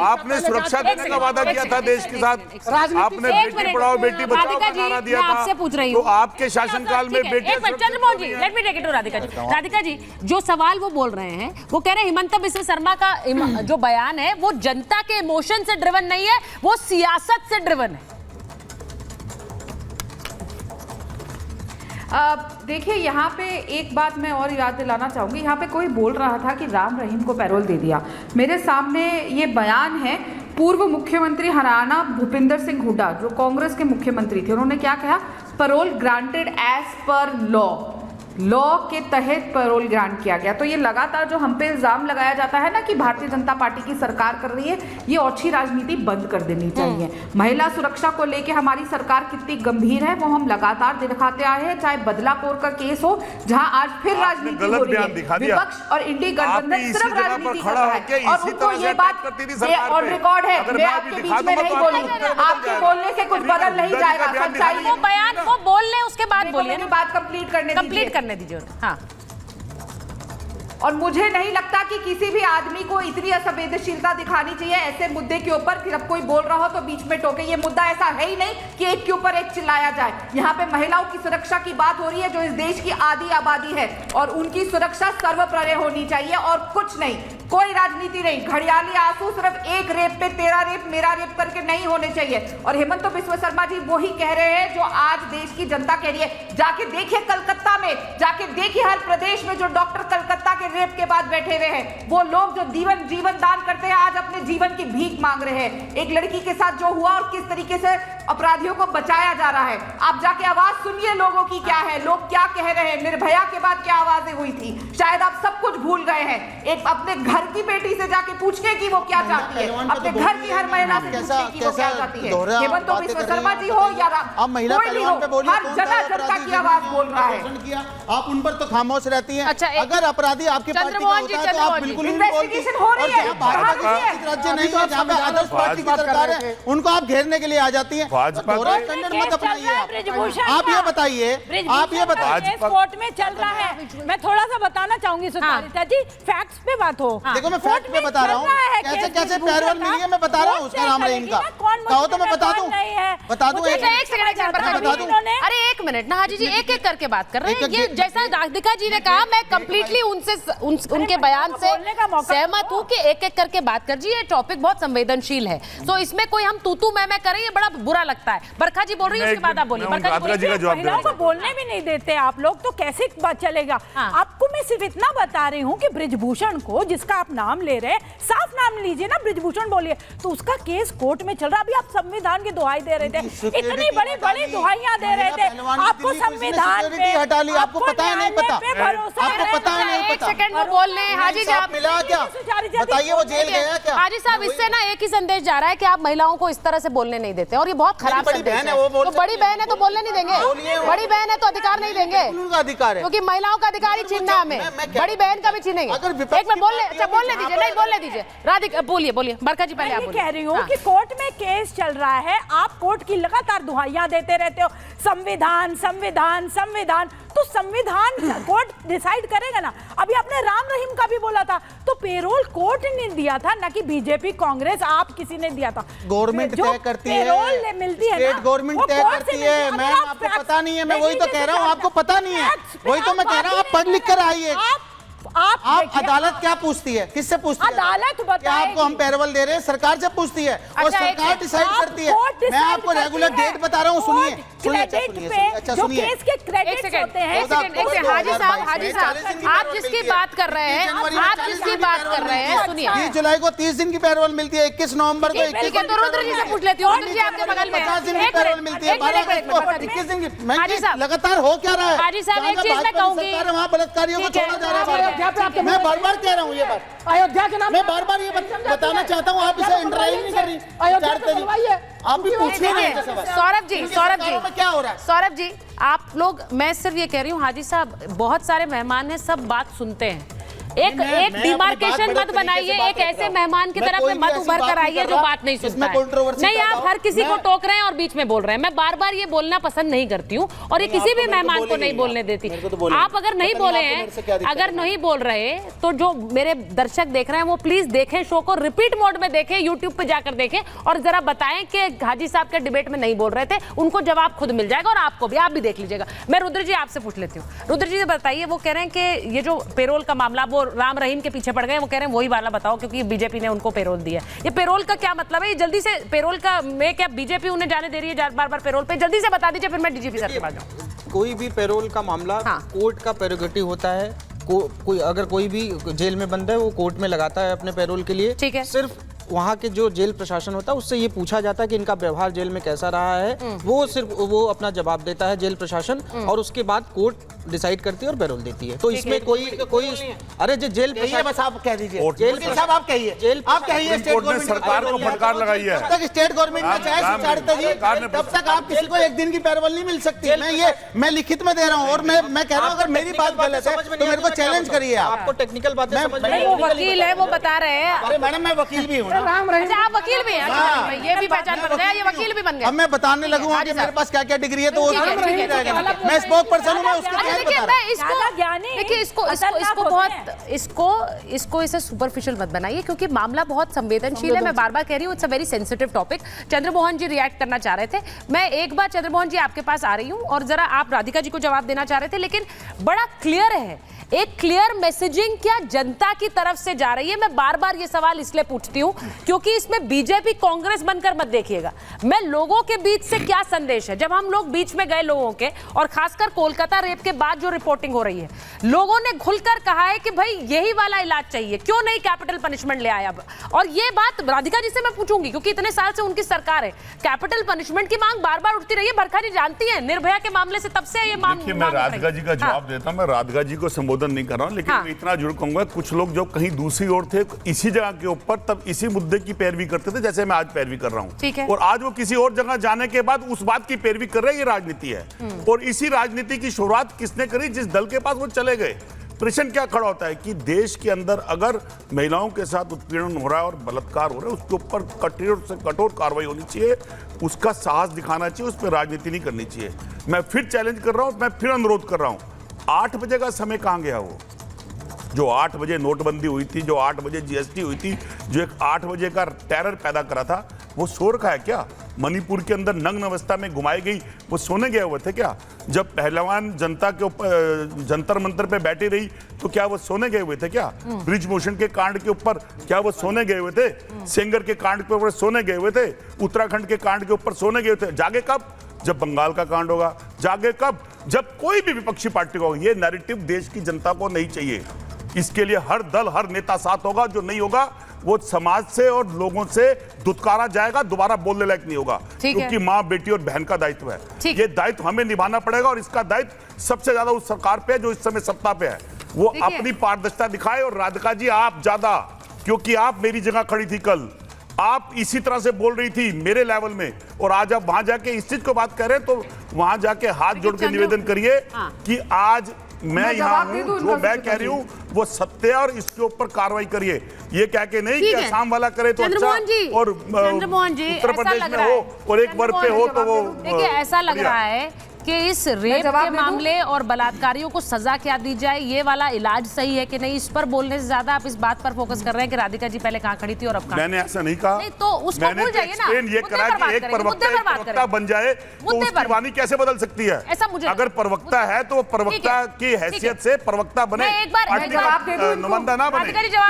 आपने सुरक्षा देने का वादा किया था देश के साथ, आपने बेटी पढ़ाओ बेटी बचाओ का नारा दिया था। आपसे पूछ रही हूँ, तो आपके शासनकाल में बेटी। Chandramohan ji, let me take it to Radhika ji. Radhika ji, जो सवाल वो बोल रहे हैं, वो कह रहे हैं हिमंता बिस्वा शर्मा का जो बयान है वो जनता के इमोशन से ड्रिवन नहीं है, वो सियासत से ड्रिवन है। देखिए, यहाँ पे एक बात मैं और याद दिलाना चाहूँगी। यहाँ पे कोई बोल रहा था कि राम रहीम को पैरोल दे दिया। मेरे सामने ये बयान है पूर्व मुख्यमंत्री हरियाणा भूपिंदर सिंह हुड्डा, जो कांग्रेस के मुख्यमंत्री थे। उन्होंने क्या कहा? Parole granted as per law के तहत पैरोल ग्रांट किया गया। तो ये लगातार जो हम पे इल्जाम लगाया जाता है ना कि भारतीय जनता पार्टी की सरकार कर रही है, ये ओछी राजनीति बंद कर देनी चाहिए। महिला सुरक्षा को लेके हमारी सरकार कितनी गंभीर है वो हम लगातार दिखाते आए हैं, चाहे बदलापुर का केस हो जहां आज फिर राजनीति हो रही है। विपक्ष और इंडी गठबंधन सिर्फ राजनीति कर रहा है और उनको ये बात और रिकॉर्ड है। मैं आपके बीच में नहीं बोली, आपके बोलने से कुछ बदल नहीं जाएगा। सच्चाई वो बयान को बोल ले, उसके बाद बोलिए। बात कंप्लीट करने दीजिए। हाँ। और मुझे नहीं लगता कि किसी भी आदमी को इतनी असंवेदनशीलता दिखानी चाहिए ऐसे मुद्दे के ऊपर कि जब कोई बोल रहा हो तो बीच में टोके। ये मुद्दा ऐसा है ही नहीं कि एक के ऊपर एक चिल्लाया जाए। यहाँ पे महिलाओं की सुरक्षा की बात हो रही है, जो इस देश की आधी आबादी है, और उनकी सुरक्षा सर्वप्रय होनी चाहिए और कुछ नहीं, कोई राजनीति नहीं। घड़ियाली आंसू सिर्फ एक रेप पे तेरा रेप मेरा रेप करके नहीं होने चाहिए। और हिमंता बिस्वा शर्मा जी वही कह रहे हैं जो आज देश की जनता कह रही है। जाके देखिए कलकत्ता में, जाके देखिए हर प्रदेश में जो डॉक्टर कलकत्ता के रेप के बाद बैठे हुए हैं, वो लोग जो जीवन दान करते हैं आज अपने जीवन की भीख मांग रहे हैं। एक लड़की के साथ जो हुआ और किस तरीके से अपराधियों को बचाया जा रहा है, आप जाके आवाज सुनिए लोगों की क्या है, लोग क्या कह रहे हैं। निर्भया के बाद क्या आवाजें हुई थी, शायद आप सब कुछ भूल गए हैं। एक अपने घर की बेटी से जाके पूछने की वो क्या चाहती है, अपने घर की हर महिला से पूछने की वो क्या चाहती है। हिमंता बिस्वा शर्मा जी हो या कोई भी हो, हर जगह जनता की आवाज बोल रहा है। आप उन पर तो खामोश रहती हैं। अच्छा, अगर अपराधी आपकी पार्टी का होता है तो आप बिल्कुल नहीं बोलती। हो रही है, राज्य नहीं है जहाँ पे आदर्श पार्टी की सरकार है, उनको आप घेरने के लिए आ जाती है। मत अपनाइए। आप ये बताइए, कोर्ट में चल रहा है। मैं थोड़ा सा बताना चाहूंगी सुचारिता जी, फैक्ट्स पे बात हो। देखो मैं फैक्ट पे बता रहा हूँ, कैसे कैसे पैरोल मिली है मैं बता रहा हूँ। उसका नाम रहीम का कहो तो मैं बता दूं। एक सेकंड, अरे एक मिनट ना हाजी जी, एक एक करके बात कर रहे हैं। ये जैसा राधिका जी ने कहा, मैं कंप्लीटली उनके बयान से सहमत हूँ कि एक एक करके बात कर जी। ये टॉपिक बहुत संवेदनशील है, तो इसमें कोई हम तू मैं करें ये बड़ा बुरा लगता है। बरखा जी बोल रही है, उसके बाद आप बोलिए। महिलाओं को बोलने भी नहीं देते आप लोग, तो कैसे बात चलेगा। आपको मैं सिर्फ इतना बता रही हूँ कि बृजभूषण को, जिसका आप नाम ले रहे हैं, साफ नाम लीजिए ना, बृजभूषण बोलिए, तो उसका केस कोर्ट में चल रहा। अभी आप संविधान की दुहाई दे रहे थे, इतनी बड़ी बड़ी दुहाइयां दे रहे थे। आपको संविधान पे हटा ली, आपको पता है नहीं पता, आपको पता है नहीं पता। एक सेकंड वो बोल रहे हैं हाजी जी, आप मिला क्या बताइए, वो जेल गया क्या? हाजी साहब, इससे ना एक ही संदेश जा रहा है कि आप महिलाओं को इस तरह से बोलने नहीं देते और ये बहुत खराब संदेश है। तो बड़ी बहन है तो बोलने नहीं देंगे, बड़ी बहन है तो अधिकार नहीं देंगे, अधिकार है क्योंकि महिलाओं का अधिकार ही छीनना हमें, बड़ी बहन का भी छीनेंगे। एक मिनट बोलने, अच्छा बोलने दीजिए, नहीं बोलने दीजिए। राधिका बोलिए, बरखा जी पहले आप बोलिए। कह रही हूँ कि कोर्ट में केस चल रहा है, आप कोर्ट की लगातार दुहाइयां देते रहते हो, संविधान संविधान संविधान। तो संविधान कोर्ट डिसाइड करेगा ना। अभी आपने राम रहीम का भी बोला था, तो पेरोल कोर्ट ने दिया था, ना कि बीजेपी कांग्रेस आप किसी ने दिया था। गवर्नमेंट तय करती है, पेरोल मिलती है, स्टेट गवर्नमेंट तय करती है। मैम आपको पता नहीं है, मैं वही तो कह रहा हूँ, आपको पता नहीं है, वही तो मैं कह रहा हूँ। आप पढ़ लिख कर आइए। आप अदालत क्या पूछती है, किससे पूछती है? अदालत क्या आपको हम पैरोल दे रहे हैं? सरकार से पूछती है और सरकार डिसाइड करती है। मैं आपको रेगुलर डेट बता रहा हूँ, सुनिए। अच्छा सुनिए, हाजी साहब आप जिसकी बात कर रहे हैं, सुनिए। 20 जुलाई को 30 दिन की पैरोल मिलती है, 21 नवंबर को 21 तो रुद्र जी से पूछ लेती हूँ, रुद्र जी आपके बगल में 50 दिन की पैरोल मिलती है, 21 दिन की। लगातार हो क्या रहा है? हाजी साहब एक चीज मैं कहूंगी, वहाँ बलात्कारियों को छोड़ा जा रहा है। मैं बार बार कह रहा हूँ ये बात, अयोध्या के नाम मैं बार बार ये बताना चाहता हूँ। आप इसे इंटरव्यू नहीं कर रही, आप भी पूछिए नहीं। सौरभ जी क्या हो रहा है? सौरभ जी आप लोग, मैं सिर्फ ये कह रही हूँ हाजी साहब बहुत सारे मेहमान हैं, सब बात सुनते हैं, एक डिमार्केशन मत बनाइए, एक ऐसे मेहमान की तरफ मत उभर कर आइए जो बात नहीं सुनता है। नहीं, आप हर किसी को टोक रहे हैं और बीच में बोल रहे हैं। मैं बार बार ये बोलना पसंद नहीं करती हूँ और ये किसी भी मेहमान को नहीं बोलने देती। आप अगर नहीं बोले हैं, अगर नहीं बोल रहे तो जो मेरे दर्शक देख रहे हैं वो प्लीज देखें, शो को रिपीट मोड में देखें, यूट्यूब पे जाकर देखें और जरा बताएं कि हाजी साहब के डिबेट में नहीं बोल रहे थे। उनको जवाब खुद मिल जाएगा और आपको भी, आप भी देख लीजिएगा। मैं रुद्र जी आपसे पूछ लेती हूँ। रुद्र जी बताइए, वो कह रहे हैं कि ये जो पेरोल का मामला, वो राम रहीम के पीछे पड़ गए, वो कह रहे हैं वही वाला बताओ क्योंकि बीजेपी ने उनको पेरोल दिया। ये पेरोल का क्या मतलब है? ये जल्दी से पेरोल का में क्या बीजेपी उन्हें जाने दे रही है बार बार पेरोल पे? जल्दी से बता दीजिए, फिर मैं डीजीपी सर के पास जाऊं। कोई भी पेरोल का मामला कोर्ट का प्रेरोगेटिव होता है। कोई अगर कोई भी जेल में बंद है वो कोर्ट में लगाता है अपने पेरोल के लिए। ठीक है। सिर्फ वहाँ के जो जेल प्रशासन होता है उससे ये पूछा जाता है कि इनका व्यवहार जेल में कैसा रहा है, वो सिर्फ वो अपना जवाब देता है जेल प्रशासन, और उसके बाद कोर्ट डिसाइड करती है और पेरोल देती है। तो इसमें कोई अरे जो जेल बस आप कह दीजिए, जेल साहब आप कहिए, आप कहिए स्टेट कोर्ट ने सरकार को फटकार लगाई है। जब तक स्टेट गवर्नमेंट में चाहे सुचाड़ता जी, तब तक आप किसी को एक दिन की पैरोल नहीं मिल सकती। मैं लिखित में दे रहा हूँ और मैं कह रहा हूँ अगर मेरी बात गलत है तो मेरे को चैलेंज करिए। आपको टेक्निकल बातें समझ में वो वकील है, वो बता रहे हैं। अरे मैडम मैं वकील भी हूँ। अच्छा, आप वकील भी हैं? अच्छा, ये भी पहचान बन गया, ये वकील भी बन गया। अब मैं बताने लगूंगा कि मेरे पास क्या क्या डिग्री है तो वो नहीं रहेगा। मैं स्पोक पर्सन हूँ, मैं उसके तहत बता रहा हूँ। देखिए, इसको इसे सुपरफिशियल मत बनाइए क्योंकि मामला बहुत संवेदनशील है। मैं बार बार कह रही हूँ, it's a very sensitive topic. Chandramohan ji react करना चाह रहे थे। मैं एक बार चंद्रमोहन जी आपके पास आ रही हूँ और जरा आप राधिका जी को जवाब देना चाह रहे थे, लेकिन बड़ा क्लियर है, एक क्लियर मैसेजिंग क्या जनता की तरफ से जा रही है। मैं बार बार ये सवाल इसलिए पूछती हूं क्योंकि इसमें बीजेपी कांग्रेस बनकर मत देखिएगा। मैं लोगों के बीच से क्या संदेश है, जब हम लोग बीच में गए लोगों के, और खासकर कोलकाता रेप के बाद जो रिपोर्टिंग हो रही है, लोगों ने खुलकर कहा है कि भाई यही वाला इलाज चाहिए, क्यों नहीं कैपिटल पनिशमेंट ले आया। और ये बात राधिका जी से मैं पूछूंगी क्योंकि इतने साल से उनकी सरकार है, कैपिटल पनिशमेंट की मांग बार बार उठती रही है। बरखा जी जानती है निर्भया के मामले से, तब से ये मांग। मैं राधिका जी का जवाब देता हूं। मैं राधिका जी को संबोधन नहीं कर रहा हूं, लेकिन मैं इतना जरूर कहूंगा, कुछ लोग जो कहीं दूसरी ओर थे इसी जगह के ऊपर तब इसी मुद्दे की पैरवी करते थे जैसे मैं आज पैरवी कर रहा हूं, और आज वो किसी और जगह जाने के बाद उस बात की पैरवी कर रहे हैं। ये राजनीति है और इसी राजनीति की शुरुआत किसने करी? जिस दल के पास वो चले गए। प्रश्न क्या खड़ा होता है कि देश के अंदर अगर महिलाओं के साथ उत्पीड़न हो रहा है और बलात्कार हो रहा है, उसके ऊपर कठोर से कठोर कार्रवाई होनी चाहिए, उसका साहस दिखाना चाहिए, उस पर राजनीति नहीं करनी चाहिए। मैं फिर चैलेंज कर रहा हूं, मैं फिर अनुरोध कर रहा हूं, 8 बजे का समय कहां गया? वो जो 8 बजे नोटबंदी हुई थी, जो 8 बजे जीएसटी हुई थी, जो एक 8 बजे का टेरर पैदा करा था, वो सो रखा है क्या? मणिपुर के अंदर नग्न अवस्था में घुमाई गई, वो सोने गए हुए थे क्या? जब पहलवान जनता के ऊपर जंतर मंतर पे बैठी रही तो क्या वो सोने गए हुए थे क्या? ब्रिज मोशन के कांड के ऊपर क्या वो सोने गए हुए थे? सेंगर के कांड के ऊपर सोने गए हुए थे? उत्तराखंड के कांड के ऊपर सोने गए थे? जागे कब? जब बंगाल का कांड होगा। जागे कब? जब कोई भी विपक्षी पार्टी को। ये नैरेटिव देश की जनता को नहीं चाहिए। इसके लिए हर दल, हर नेता साथ होगा, जो नहीं होगा वो समाज से और लोगों से दुत्कारा जाएगा, दोबारा बोलने लायक नहीं होगा, क्योंकि माँ, बेटी और बहन का दायित्व है। ये दायित्व हमें निभाना पड़ेगा और इसका दायित्व सबसे ज्यादा उस सरकार पे है जो इस समय सत्ता पे है। वो अपनी पारदर्शिता दिखाए। और राधिका जी आप ज्यादा, क्योंकि आप मेरी जगह खड़ी थी कल, आप इसी तरह से बोल रही थी मेरे लेवल में, और आज आप वहां जाके इस चीज को बात कर रहे हैं तो वहां जाके हाथ जोड़ के निवेदन करिए कि आज मैं यहाँ हूँ, जो मैं कह रही हूँ वो सत्य है और इसके ऊपर कार्रवाई करिए। ये कह के नहीं कि असम वाला करे तो अच्छा, और उत्तर प्रदेश में हो और एक वर्ग पे हो तो वो। देखिए, ऐसा लग रहा है कि इस रेप के मामले और बलात्कारियों को सजा क्या दी जाए, ये वाला इलाज सही है कि नहीं, इस पर बोलने से ज्यादा आप इस बात पर फोकस कर रहे हैं कि राधिका जी पहले कहाँ खड़ी थी और अब कहाँ। मैंने ऐसा नहीं कहा। नहीं, तो उसको भूल जाइए ना। ये करा कि एक प्रवक्ता बन जाए तो उसकी वाणी कैसे बदल सकती है? ऐसा मुझे अगर प्रवक्ता है तो प्रवक्ता की हैसियत से प्रवक्ता बने, नुमाइंदा ना बने।